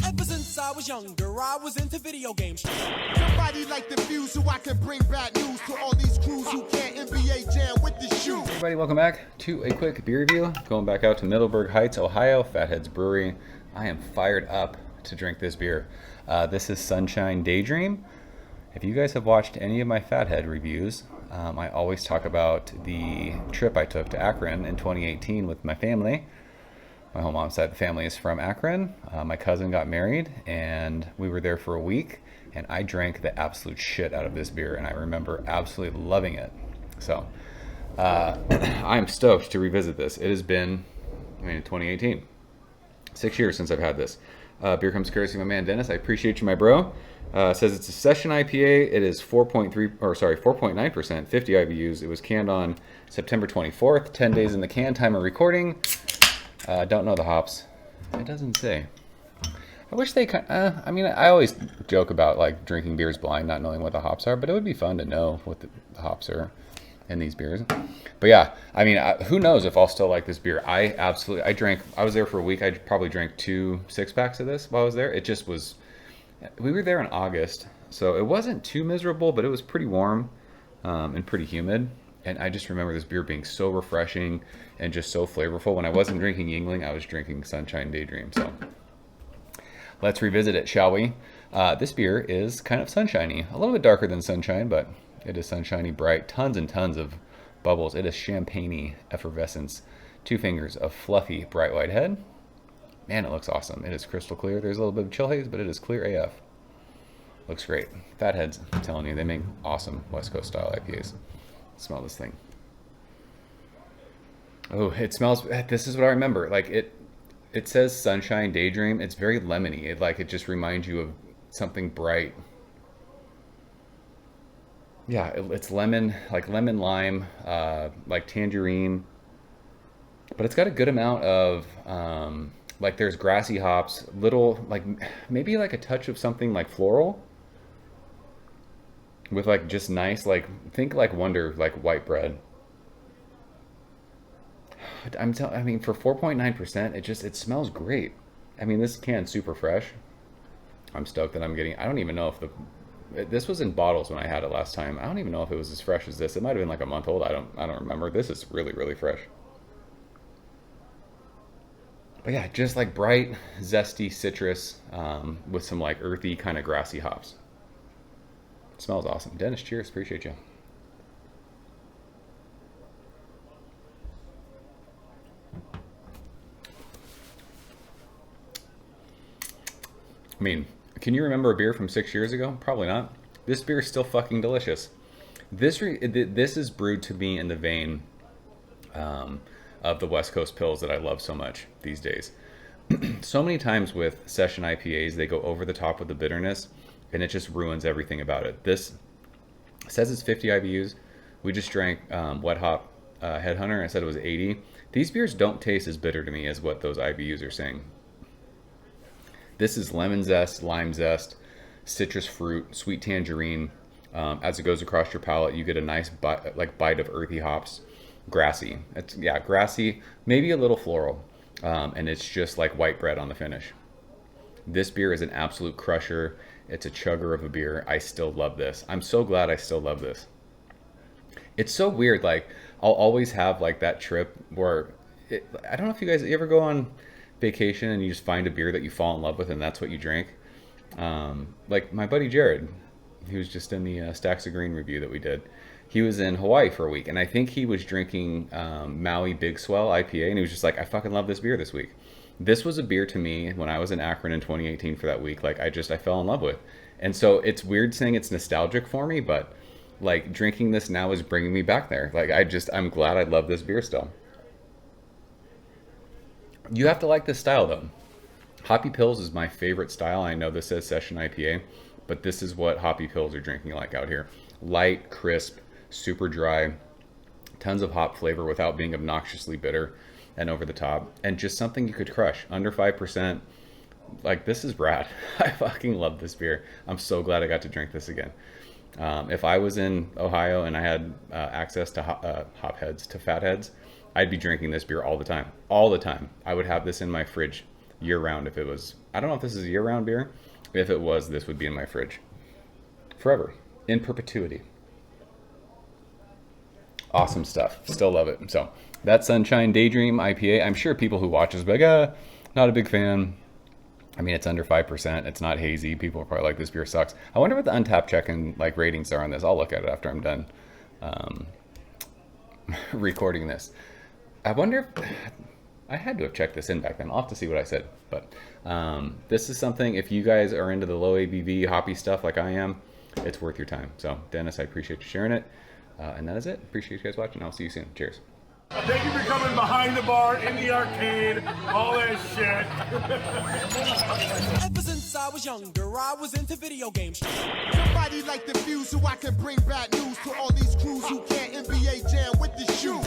Ever since I was younger, I was into video games. Somebody like the Fuse so I can bring bad news to all these crews who can't NBA jam with the shoe. Everybody, welcome back to a quick beer review. Going back out to Middleburg Heights, Ohio, Fatheads Brewery. I am fired up to drink this beer. This is Sunshine Daydream. If you guys have watched any of my Fathead reviews, I always talk about the trip I took to Akron in 2018 with my family. My whole mom's side of the family is from Akron. My cousin got married and we were there for a week, and I drank the absolute shit out of this beer, and I remember absolutely loving it. So I'm stoked to revisit this. It has been, 2018, 6 years since I've had this. Beer comes courtesy of my man Dennis. I appreciate you, my bro. Says it's a session IPA. It is 4.9%, 50 IBUs. It was canned on September 24th, 10 days in the can, time of recording. Don't know the hops. It doesn't say. I wish they I always joke about like drinking beers blind, not knowing what the hops are, but it would be fun to know what the hops are in these beers. But yeah, who knows if I'll still like this beer. I was there for a week. I probably drank 2 6-packs of this while I was there. It just was, we were there in August, so it wasn't too miserable, but it was pretty warm and pretty humid. And I just remember this beer being so refreshing and just so flavorful. When I wasn't drinking Yingling, I was drinking Sunshine Daydream. So let's revisit it, shall we? This beer is kind of sunshiny, a little bit darker than Sunshine, but it is sunshiny, bright, tons and tons of bubbles. It is champagne-y effervescence. 2 fingers of fluffy, bright white head. Man, it looks awesome. It is crystal clear. There's a little bit of chill haze, but it is clear AF. Looks great. Fatheads, I'm telling you, they make awesome West Coast style IPAs. Smell this thing. Oh, it smells, this is what I remember. Like it says Sunshine Daydream. It's very lemony. It just reminds you of something bright. Yeah, it's lemon, like lemon lime, like tangerine. But it's got a good amount of, like there's grassy hops, little, like maybe like a touch of something like floral. With like just nice, like think like Wonder, like white bread. For 4.9%, it smells great. This can's super fresh. I'm stoked that I'm getting, I don't even know if this was in bottles when I had it last time. I don't even know if it was as fresh as this. It might have been like a month old. I don't remember. This is really, really fresh. But yeah, just like bright, zesty citrus with some like earthy kind of grassy hops. It smells awesome. Dennis, cheers. Appreciate you. Can you remember a beer from 6 years ago? Probably not. This beer is still fucking delicious. This is brewed to me in the vein of the West Coast pills that I love so much these days. So many times with session IPAs, they go over the top with the bitterness, and it just ruins everything about it. This says it's 50 IBUs. We just drank Wet Hop Headhunter, and I said it was 80. These beers don't taste as bitter to me as what those IBUs are saying. This is lemon zest, lime zest, citrus fruit, sweet tangerine. As it goes across your palate, you get a nice bite of earthy hops. Grassy. Grassy, maybe a little floral. And it's just like white bread on the finish. This beer is an absolute crusher. It's a chugger of a beer. I still love this. I'm so glad I still love this. It's so weird. Like, I'll always have like that trip where I don't know if you ever go on vacation and you just find a beer that you fall in love with and that's what you drink. Like my buddy Jared, he was just in the Stacks of Green review that we did. He was in Hawaii for a week, and I think he was drinking Maui Big Swell IPA, and he was just like, I fucking love this beer this week. This was a beer to me when I was in Akron in 2018 for that week. Like I fell in love with. And so it's weird saying it's nostalgic for me, but like drinking this now is bringing me back there. Like I'm glad I love this beer still. You have to like this style though. Hoppy Pills is my favorite style. I know this says Session IPA, but this is what Hoppy Pills are drinking like out here. Light, crisp, super dry, tons of hop flavor without being obnoxiously bitter and over the top, and just something you could crush. Under 5%. Like, this is rad. I fucking love this beer. I'm so glad I got to drink this again. If I was in Ohio and I had access to Fatheads, I'd be drinking this beer all the time. All the time. I would have this in my fridge year round. If it was, I don't know if this is a year round beer. If it was, this would be in my fridge forever, in perpetuity. Awesome stuff. Still love it. So that's Sunshine Daydream IPA. I'm sure people who watch this be like, not a big fan. I mean, it's under 5%. It's not hazy. People are probably like, this beer sucks. I wonder what the Untappd check and like ratings are on this. I'll look at it after I'm done recording this. I wonder if I had to have checked this in back then. I'll have to see what I said. But this is something, if you guys are into the low ABV hoppy stuff like I am, it's worth your time. So Dennis, I appreciate you sharing it. And that is it. Appreciate you guys watching. I'll see you soon. Cheers. Thank you for coming behind the bar, in the arcade, all that shit. Ever since I was younger, I was into video games. Somebody like the fuse so I can bring bad news to all these crews who can't NBA jam with the shoe.